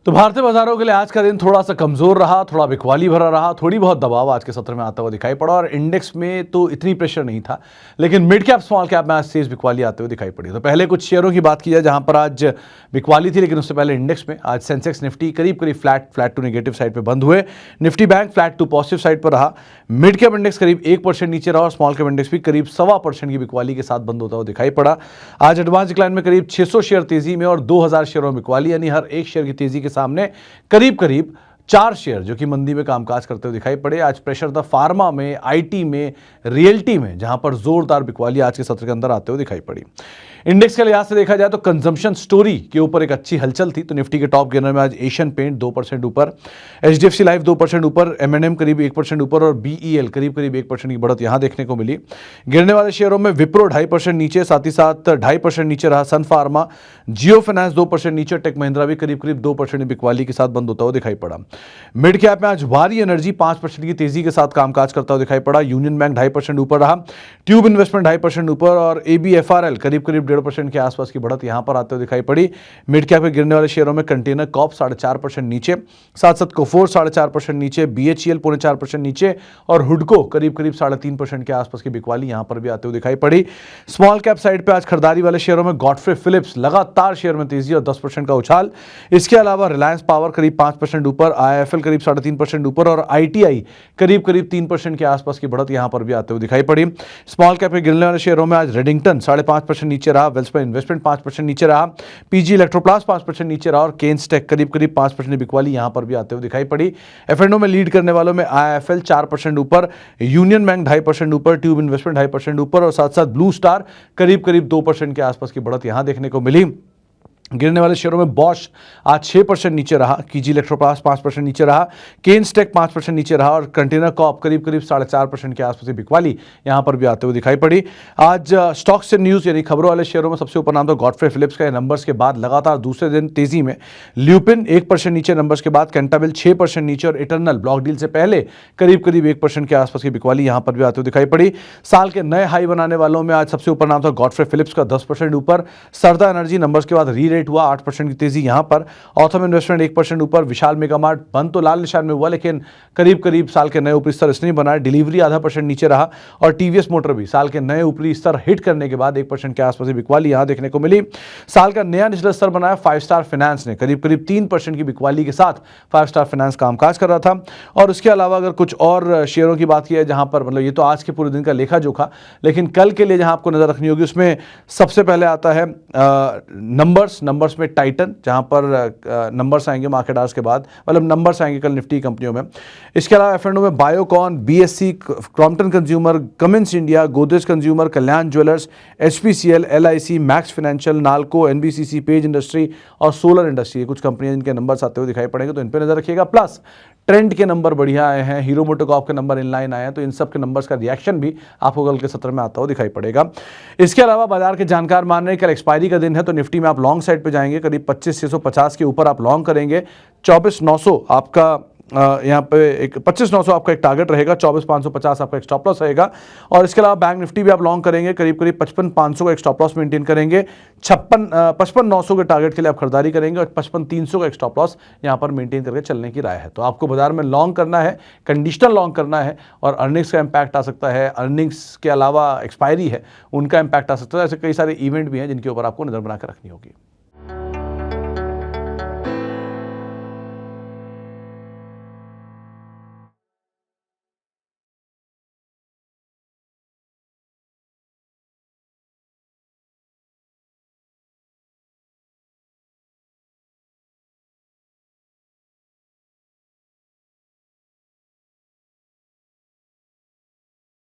तो भारतीय बाजारों के लिए आज का दिन थोड़ा सा कमजोर रहा, थोड़ा बिकवाली भरा रहा, थोड़ी बहुत दबाव आज के सत्र में आता हुआ दिखाई पड़ा और इंडेक्स में तो इतनी प्रेशर नहीं था, लेकिन मिड कैप स्मॉल कैप में आज तेज बिकवाली आते हुए दिखाई पड़ी। तो पहले कुछ शेयरों की बात की जाए जहां पर आज बिकवाली थी, लेकिन उससे पहले इंडेक्स में आज सेंसेक्स निफ्टी करीब करीब फ्लैट टू नेगेटिव साइड पर बंद हुए। Nifty bank flat to positive side पर रहा। मिड कैप इंडेक्स करीब 1% नीचे रहा और स्मॉल कैप इंडेक्स भी करीब 1.25% की बिकवाली के साथ बंद होता हुआ दिखाई पड़ा। आज एडवांस डिक्लाइन में करीब 600 शेयर तेजी में और 2000 शेयरों में बिकवाली, यानी हर एक शेयर की तेजी के सामने करीब करीब 4 शेयर जो कि मंदी में कामकाज करते हुए दिखाई पड़े। आज प्रेशर था फार्मा में, आईटी में, रियल्टी में, जहां पर जोरदार बिकवाली आज के सत्र के अंदर आते हुए दिखाई पड़ी। इंडेक्स के लिहाज से देखा जाए तो कंजम्पशन स्टोरी के ऊपर एक अच्छी हलचल थी। तो निफ्टी के टॉप गेनर में आज एशियन पेंट 2% ऊपर, एचडीएफसी लाइफ 2% ऊपर, एमएनएम करीब 1% ऊपर और बीईएल करीब करीब 1% की बढ़त यहां देखने को मिली। गिरने वाले शेयरों में विप्रो 2.5% नीचे, साथ ही साथ 2.5% नीचे रहा सन फार्मा, जियो फाइनेंस 2% नीचे, टेक महिंद्रा भी करीब करीब 2% बिकवाली के साथ बंद होता हुआ दिखाई पड़ा। मिड कैप में आज वारी एनर्जी 5% की तेजी के साथ कामकाज करता हुआ दिखाई पड़ा। यूनियन बैंक 2.5% ऊपर रहा, ट्यूब इन्वेस्टमेंट 2.5% ऊपर और एबीएफआरएल करीब करीब 1.5% के आसपास की बढ़त यहां पर आते हुए दिखाई पड़ी। मिड कैप में गिरने वाले शेयरों में कंटेनर कॉर्प 4.5% नीचे, साथ साथ कोफोर 4.5% नीचे, बीएचईएल 0.4% नीचे और हुडको करीब करीब 3.5% के आसपास की बिकवाली यहां पर भी आते हुए दिखाई पड़ी। स्मॉल कैप साइड पे आज खरीदारी वाले शेयरों में गॉडफ्रे फिलिप्स लगातार शेयर में तेजी और 10% का उछाल। इसके अलावा रिलायंस पावर करीब 5% ऊपर, आईएफएल करीब 3.5% ऊपर और आईटीआई करीब करीब 3% के आसपास की बढ़त यहां पर भी आते हुए दिखाई पड़ी। स्मॉल कैप में गिरने वाले शेयरों में आज रेडिंगटन 5.5% नीचे रहा, वेल्सपन इन्वेस्टमेंट 5% नीचे रहा, पीजी इलेक्ट्रोप्लास्ट 5% नीचे रहा और केन्स टेक करीब करीब 5% बिकवाली यहां पर भी आते हुए दिखाई पड़ी। एफएनओ में लीड करने वालों में आईएफएल 4% ऊपर, यूनियन बैंक 2.5% ऊपर, ट्यूब इन्वेस्टमेंट 2.5% ऊपर और साथ साथ ब्लू स्टार करीब करीब 2% के आसपास की बढ़त यहां देखने को मिली। गिरने वाले शेयरों में बॉश आज 6% नीचे रहा, कीजी इलेक्ट्रोप्लास्ट 5% नीचे रहा, केन्स टेक 5% नीचे रहा और कंटेनर कॉर्प करीब करीब 4.5% के आसपास की बिकवाली यहां पर भी आते हुए दिखाई पड़ी। आज स्टॉक्स से न्यूज़ यानी खबरों वाले शेयरों में सबसे ऊपर नाम था गॉडफ्रे फिलिप्स का। नंबर्स के बाद लगातार दूसरे दिन तेजी में। ल्यूपिन 1% नीचे नंबर्स के बाद, कैंटाबिल 6% नीचे और इटरनल ब्लॉक डील से पहले करीब करीब 1% के आसपास की बिकवाली यहां पर भी आते हुए दिखाई पड़ी। साल के नए हाई बनाने वालों में आज सबसे ऊपर नाम था गॉडफ्रे फिलिप्स का 10% ऊपर, सरदा एनर्जी नंबर्स के बाद री रेट हुआ 8% की तेजी यहां पर, ऑथम इन्वेस्टमेंट 1% ऊपर, विशाल मेगामार्ट बंद तो लाल निशान में हुआ लेकिन करीब करीब साल के नए ऊपरी स्तर इसने बनाया, डिलीवरी 0.5% नीचे रहा और टीवीएस मोटर भी साल के नए ऊपरी स्तर हिट करने के बाद 1% के आसपास की बिकवाली यहां देखने को मिली। साल का नया निचला स्तर बनाया 5 स्टार फाइनेंस ने, करीब करीब 3% की बिकवाली के साथ 5 स्टार फाइनेंस कामकाज कर रहा था। और उसके अलावा अगर कुछ और शेयरों की बात की है जहां पर मतलब ये तो आज के पूरे दिन का लेखा जोखा, लेकिन कल के लिए जहां आपको नजर रखनी होगी उसमें सबसे पहले आता है नंबर्स में टाइटन, जहां पर नंबर्स आएंगे मार्केट आवर्स के बाद, मतलब नंबर्स आएंगे कल निफ्टी कंपनियों में। इसके अलावा एफएनओ में Biocon, BSC, Crompton consumer, Cummins India, Godrej consumer, Kalyan jewellers, HPCL, LIC, Max financial, NALCO, NBCC, page industry और सोलर इंडस्ट्री, कुछ कंपनियां जिनके नंबर्स आते हुए दिखाई पड़ेंगे, तो इन पर नजर रखिएगा। प्लस ट्रेंड के नंबर बढ़िया आए हैं, हीरो मोटोकॉर्प के नंबर इनलाइन आए हैं, तो इन सब के नंबर्स का रिएक्शन भी आपको कल के सत्र में आता हुआ दिखाई पड़ेगा। इसके अलावा बाजार के जानकार मान रहे हैं कल एक्सपायरी का दिन है, तो निफ्टी में आप लॉन्ग साइड पे जाएंगे, करीब 25,650 के ऊपर आप लॉन्ग करेंगे। 24,900 आपका यहाँ पे एक 25,900 आपका एक टारगेट रहेगा, 24,550 आपका एक स्टॉप लॉस रहेगा। और इसके अलावा बैंक निफ्टी भी आप लॉन्ग करेंगे, करीब करीब 55,500 का एक स्टॉप लॉस मेंटेन करेंगे। 55,900 के टारगेट के लिए आप खरीदारी करेंगे और 55,300 का एक स्टॉप लॉस यहाँ पर मेंटेन करके चलने की राय है। तो आपको बाजार में लॉन्ग करना है, कंडीशनल लॉन्ग करना है और अर्निंग्स का इंपैक्ट आ सकता है, अर्निंग्स के अलावा एक्सपायरी है उनका इंपैक्ट आ सकता है। ऐसे कई सारे इवेंट भी हैं जिनके ऊपर आपको नजर बनाकर रखनी होगी।